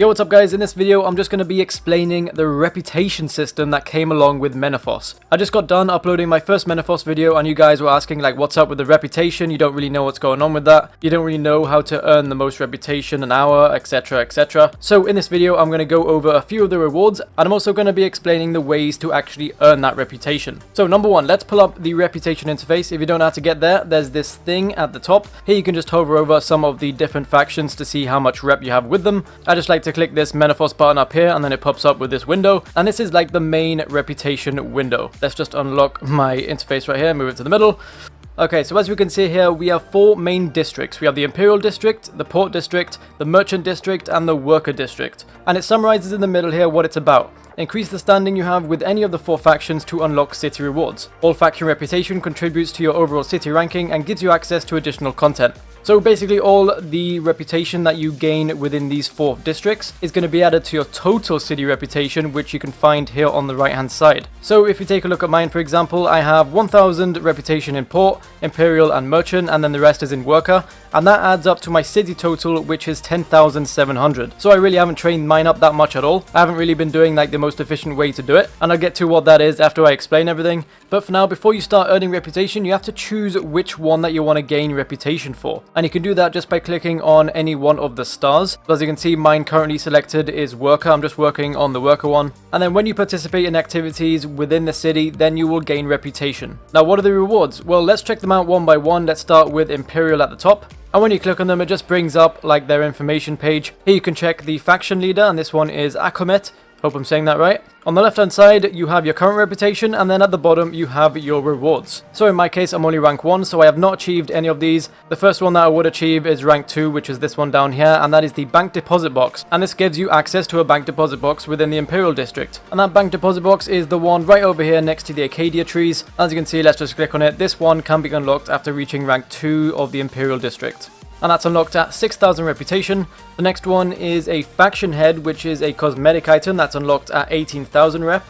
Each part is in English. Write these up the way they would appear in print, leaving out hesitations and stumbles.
Yo, what's up guys? In this video, I'm just going to be explaining the reputation system that came along with Menaphos. I just got done uploading my first Menaphos video and you guys were asking like what's up with the reputation, you don't really know what's going on with that, you don't really know how to earn the most reputation an hour, etc, etc. So in this video, I'm going to go over a few of the rewards and I'm also going to be explaining the ways to actually earn that reputation. So number one, let's pull up the reputation interface. If you don't know how to get there, there's this thing at the top. Here you can just hover over some of the different factions to see how much rep you have with them. I just like to click this Menaphos button up here and then it pops up with this window, and this is like the main reputation window. Let's just unlock my interface right here, move it to the middle. Okay, so as we can see here, we have four main districts. We have the Imperial District, the Port District, the Merchant District, and the Worker District. And it summarizes in the middle here what it's about. Increase the standing you have with any of the four factions to unlock city rewards. All faction reputation contributes to your overall city ranking and gives you access to additional content. So basically all the reputation that you gain within these four districts is going to be added to your total city reputation, which you can find here on the right hand side. So if you take a look at mine, for example, I have 1000 reputation in Port, Imperial and Merchant, and then the rest is in Worker, and that adds up to my city total, which is 10,700. So I really haven't trained mine up that much at all. I haven't really been doing like the most efficient way to do it, and I'll get to what that is after I explain everything. But for now, before you start earning reputation, you have to choose which one that you want to gain reputation for. And you can do that just by clicking on any one of the stars. So as you can see, mine currently selected is Worker. I'm just working on the Worker one. And then when you participate in activities within the city, then you will gain reputation. Now, what are the rewards? Well, let's check them out one by one. Let's start with Imperial at the top. And when you click on them, it just brings up like their information page. Here you can check the faction leader, and this one is Acomet. Hope I'm saying that right. On the left hand side, you have your current reputation, and then at the bottom, you have your rewards. So in my case, I'm only rank 1, so I have not achieved any of these. The first one that I would achieve is rank 2, which is this one down here, and that is the bank deposit box. And this gives you access to a bank deposit box within the Imperial District. And that bank deposit box is the one right over here next to the Acadia trees. As you can see, let's just click on it. This one can be unlocked after reaching rank 2 of the Imperial District. And that's unlocked at 6,000 reputation. The next one is a faction head, which is a cosmetic item that's unlocked at 18,000 rep.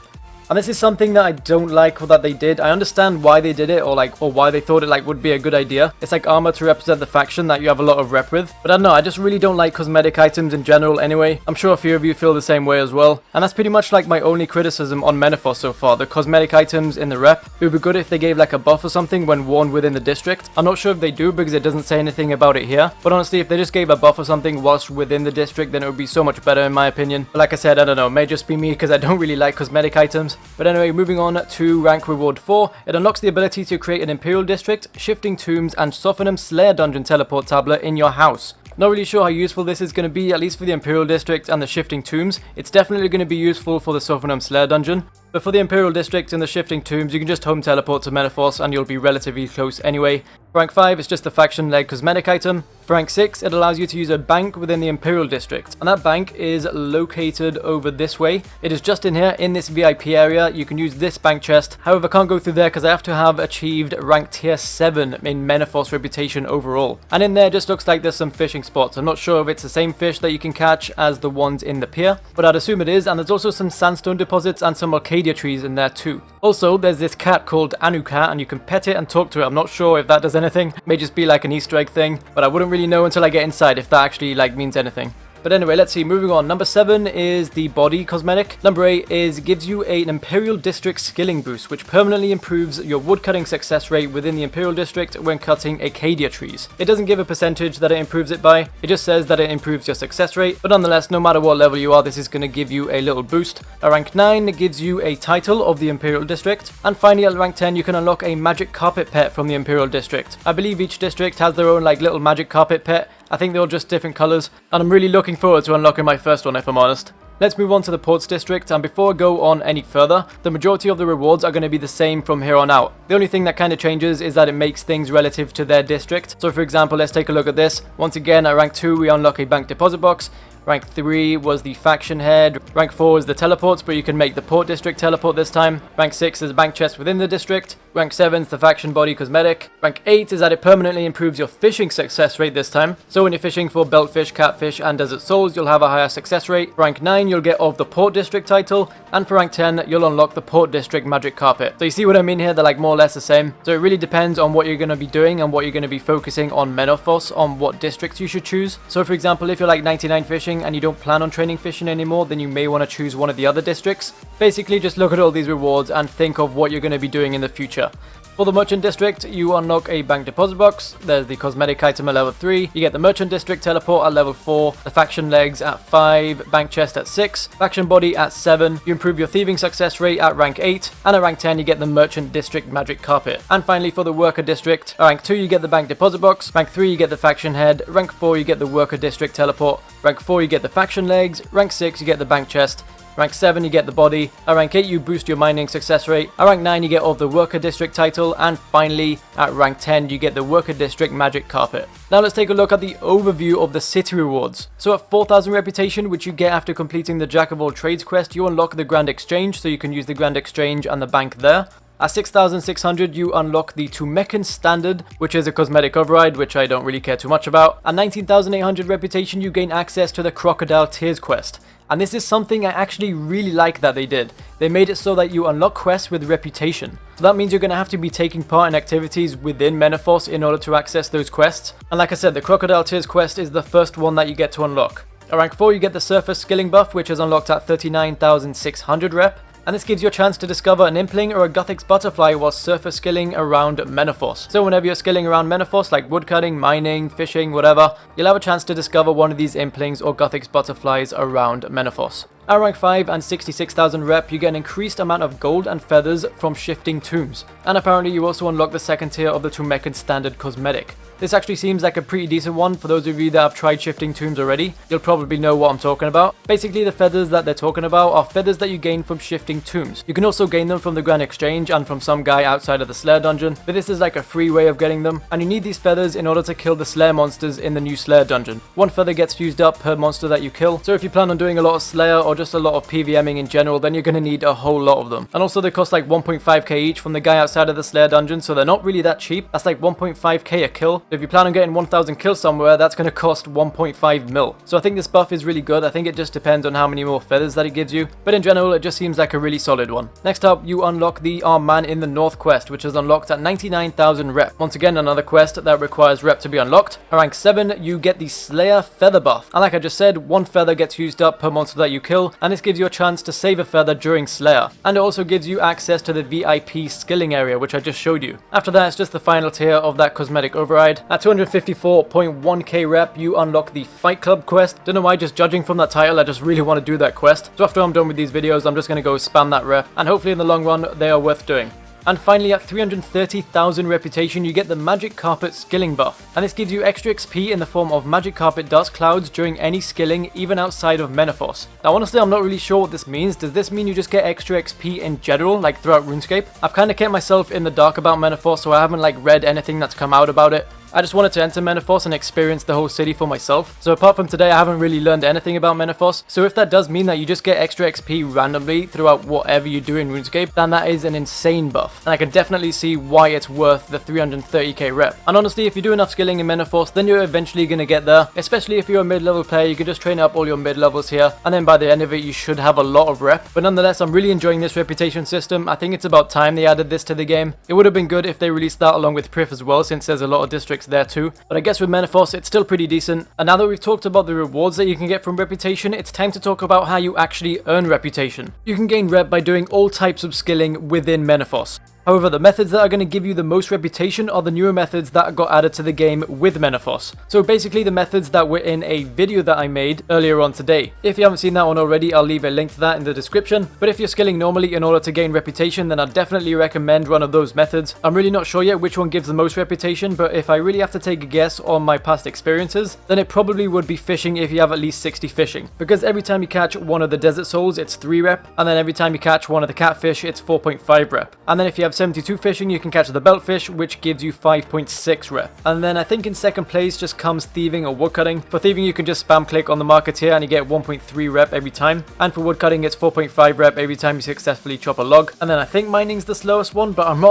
And this is something that I don't like that they did. I understand why they did it, or why they thought it would be a good idea. It's like armor to represent the faction that you have a lot of rep with. But I don't know, I just really don't like cosmetic items in general anyway. I'm sure a few of you feel the same way as well. And that's pretty much like my only criticism on Menaphos so far, the cosmetic items in the rep. It would be good if they gave like a buff or something when worn within the district. I'm not sure if they do because it doesn't say anything about it here. But honestly, if they just gave a buff or something whilst within the district, then it would be so much better in my opinion. But like I said, I don't know, it may just be me because I don't really like cosmetic items. But anyway, moving on to rank reward 4, it unlocks the ability to create an Imperial District, Shifting Tombs, and Sophanum Slayer Dungeon teleport tablet in your house. Not really sure how useful this is going to be, at least for the Imperial District and the Shifting Tombs. It's definitely going to be useful for the Sophanum Slayer Dungeon. But for the Imperial District and the Shifting Tombs, you can just home teleport to Menaphos and you'll be relatively close anyway. For rank 5, it's just a faction-led cosmetic item. For rank 6, it allows you to use a bank within the Imperial District. And that bank is located over this way. It is just in here, in this VIP area. You can use this bank chest. However, I can't go through there because I have to have achieved rank tier 7 in Menaphos reputation overall. And in there just looks like there's some fishing spots. I'm not sure if it's the same fish that you can catch as the ones in the pier, but I'd assume it is. And there's also some sandstone deposits and some Acadia trees in there too. Also, there's this cat called Anuka, and you can pet it and talk to it. I'm not sure if that does anything. May just be like an Easter egg thing, but I wouldn't really know until I get inside if that actually means anything. But anyway, let's see, moving on. Number 7 is the body cosmetic. Number 8 is gives you an Imperial District skilling boost, which permanently improves your woodcutting success rate within the Imperial District when cutting Acadia trees. It doesn't give a percentage that it improves it by, it just says that it improves your success rate, but nonetheless, no matter what level you are, this is going to give you a little boost. At rank 9, it gives you a title of the Imperial District, and finally at rank 10, you can unlock a magic carpet pet from the Imperial District. I believe each district has their own little magic carpet pet. I think they're all just different colours, and I'm really looking forward to unlocking my first one if I'm honest. Let's move on to the Ports District, and before I go on any further, the majority of the rewards are going to be the same from here on out. The only thing that kind of changes is that it makes things relative to their district. So for example, let's take a look at this. Once again, at rank 2, we unlock a bank deposit box. Rank 3 was the faction head. Rank 4 is the teleports, but you can make the port district teleport this time. Rank 6 is a bank chest within the district. Rank 7 is the faction body cosmetic. Rank 8 is that it permanently improves your fishing success rate this time. So when you're fishing for beltfish, catfish, and desert souls, you'll have a higher success rate. Rank 9, you'll get of the port district title. And for rank 10, you'll unlock the port district magic carpet. So you see what I mean here? They're more or less the same. So it really depends on what you're going to be doing and what you're going to be focusing on Menaphos, on what districts you should choose. So for example, if you're 99 fishing, fishing and you don't plan on training fishing anymore, then you may want to choose one of the other districts. Basically, just look at all these rewards and think of what you're going to be doing in the future. For the Merchant District, you unlock a bank deposit box, there's the Cosmetic Item at level 3, you get the Merchant District Teleport at level 4, the Faction Legs at 5, Bank Chest at 6, Faction Body at 7, you improve your Thieving Success Rate at rank 8, and at rank 10 you get the Merchant District Magic Carpet. And finally for the Worker District, at rank 2 you get the Bank Deposit Box, rank 3 you get the Faction Head, rank 4 you get the Worker District Teleport, rank 4 you get the Faction Legs, rank 6 you get the Bank Chest, rank 7 you get the body, at rank 8 you boost your mining success rate, at rank 9 you get all the Worker District title, and finally at rank 10 you get the Worker District Magic Carpet. Now let's take a look at the overview of the city rewards. So at 4,000 reputation, which you get after completing the Jack of all trades quest, you unlock the Grand Exchange, so you can use the Grand Exchange and the bank there. At 6,600 you unlock the Tumecan Standard, which is a cosmetic override, which I don't really care too much about. At 19,800 reputation you gain access to the Crocodile Tears quest. And this is something I actually really like that they did. They made it so that you unlock quests with reputation. So that means you're going to have to be taking part in activities within Menaphos in order to access those quests. And like I said, the Crocodile Tears quest is the first one that you get to unlock. At rank 4 you get the Surfer Skilling buff, which is unlocked at 39,600 rep. And this gives you a chance to discover an Impling or a Guthix Butterfly while surfer skilling around Menaphos. So whenever you're skilling around Menaphos, like woodcutting, mining, fishing, whatever, you'll have a chance to discover one of these Implings or Guthix Butterflies around Menaphos. At rank 5 and 66,000 rep, you get an increased amount of gold and feathers from shifting tombs. And apparently you also unlock the second tier of the Tumecan Standard cosmetic. This actually seems like a pretty decent one. For those of you that have tried shifting tombs already, you'll probably know what I'm talking about. Basically, the feathers that they're talking about are feathers that you gain from shifting tombs. You can also gain them from the Grand Exchange and from some guy outside of the Slayer dungeon, but this is like a free way of getting them, and you need these feathers in order to kill the Slayer monsters in the new Slayer dungeon. One feather gets fused up per monster that you kill, so if you plan on doing a lot of Slayer or just a lot of PVMing in general, then you're going to need a whole lot of them. And also they cost like 1.5k each from the guy outside of the Slayer dungeon, so they're not really that cheap. That's like 1.5k a kill. If you plan on getting 1,000 kills somewhere, that's going to cost 1.5 mil. So I think this buff is really good. I think it just depends on how many more feathers that it gives you, but in general it just seems like a really solid one. Next up, you unlock the Our Man in the North quest, which is unlocked at 99,000 rep. Once again, another quest that requires rep to be unlocked. At rank 7 you get the Slayer feather buff, and like I just said, one feather gets used up per monster that you kill, and this gives you a chance to save a feather during Slayer, and it also gives you access to the VIP skilling area, which I just showed you. After that, it's just the final tier of that cosmetic override. At 254.1k rep, you unlock the Fight Club quest. Don't know why, just judging from that title, I just really want to do that quest. So after I'm done with these videos, I'm just going to go spam that rep, and hopefully in the long run, they are worth doing. And finally, at 330,000 reputation, you get the Magic Carpet skilling buff. And this gives you extra XP in the form of Magic Carpet dust clouds during any skilling, even outside of Menaphos. Now honestly, I'm not really sure what this means. Does this mean you just get extra XP in general, like throughout Runescape? I've kind of kept myself in the dark about Menaphos, so I haven't like read anything that's come out about it. I just wanted to enter Menaphos and experience the whole city for myself. So apart from today, I haven't really learned anything about Menaphos. So if that does mean that you just get extra XP randomly throughout whatever you do in RuneScape, then that is an insane buff. And I can definitely see why it's worth the 330k rep. And honestly, if you do enough skilling in Menaphos, then you're eventually going to get there. Especially if you're a mid-level player, you can just train up all your mid-levels here. And then by the end of it, you should have a lot of rep. But nonetheless, I'm really enjoying this reputation system. I think it's about time they added this to the game. It would have been good if they released that along with Prif as well, since there's a lot of districts there too. But I guess with Menaphos, it's still pretty decent. And now that we've talked about the rewards that you can get from reputation, it's time to talk about how you actually earn reputation. You can gain rep by doing all types of skilling within Menaphos. However, the methods that are going to give you the most reputation are the newer methods that got added to the game with Menaphos. So basically the methods that were in a video that I made earlier on today. If you haven't seen that one already, I'll leave a link to that in the description. But if you're skilling normally in order to gain reputation, then I'd definitely recommend one of those methods. I'm really not sure yet which one gives the most reputation, but if I really have to take a guess on my past experiences, then it probably would be fishing if you have at least 60 fishing. Because every time you catch one of the desert souls, it's 3 rep, and then every time you catch one of the catfish, it's 4.5 rep. And then if you have 72 fishing, you can catch the beltfish, which gives you 5.6 rep. And then I think in second place just comes thieving or woodcutting. For thieving, you can just spam click on the market here and you get 1.3 rep every time. And for woodcutting, it's 4.5 rep every time you successfully chop a log. And then I think mining's the slowest one, but I'm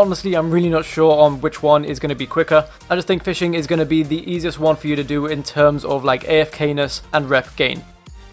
really not sure on which one is going to be quicker. I just think fishing is going to be the easiest one for you to do in terms of like AFK-ness and rep gain.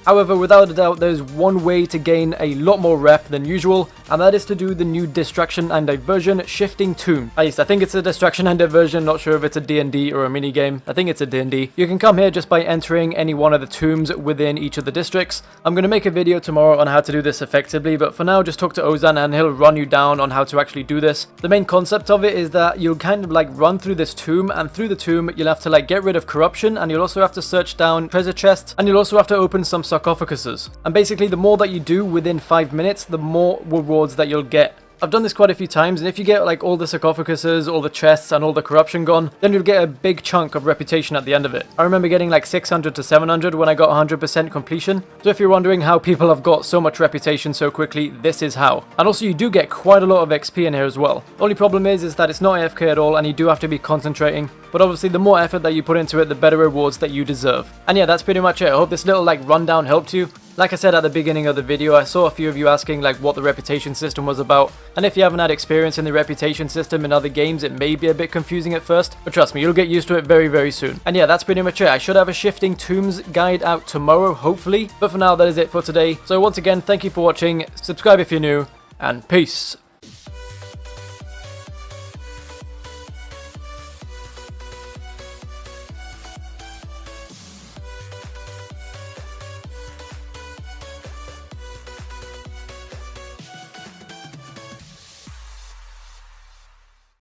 However, without a doubt, there's one way to gain a lot more rep than usual, and that is to do the new distraction and diversion shifting tomb. At least I think it's a distraction and diversion, not sure if it's a D&D or a mini game. I think it's a D&D. You can come here just by entering any one of the tombs within each of the districts. I'm going to make a video tomorrow on how to do this effectively, but for now just talk to Ozan and he'll run you down on how to actually do this. The main concept of it is that you'll kind of like run through this tomb, and through the tomb you'll have to like get rid of corruption, and you'll also have to search down treasure chests, and you'll also have to open some sarcophaguses. And basically the more that you do within 5 minutes, the more rewards that you'll get. I've done this quite a few times, and if you get like all the sarcophaguses, all the chests, and all the corruption gone, then you'll get a big chunk of reputation at the end of it. I remember getting like 600 to 700 when I got 100% completion. So if you're wondering how people have got so much reputation so quickly, this is how. And also you do get quite a lot of XP in here as well. The only problem is that it's not AFK at all, and you do have to be concentrating. But obviously the more effort that you put into it, the better rewards that you deserve. And yeah, that's pretty much it. I hope this little like rundown helped you. Like I said at the beginning of the video, I saw a few of you asking like what the reputation system was about, and if you haven't had experience in the reputation system in other games, it may be a bit confusing at first, but trust me, you'll get used to it very, very soon. And yeah, that's pretty much it. I should have a shifting tombs guide out tomorrow, hopefully, but for now that is it for today. So once again, thank you for watching, subscribe if you're new, and peace.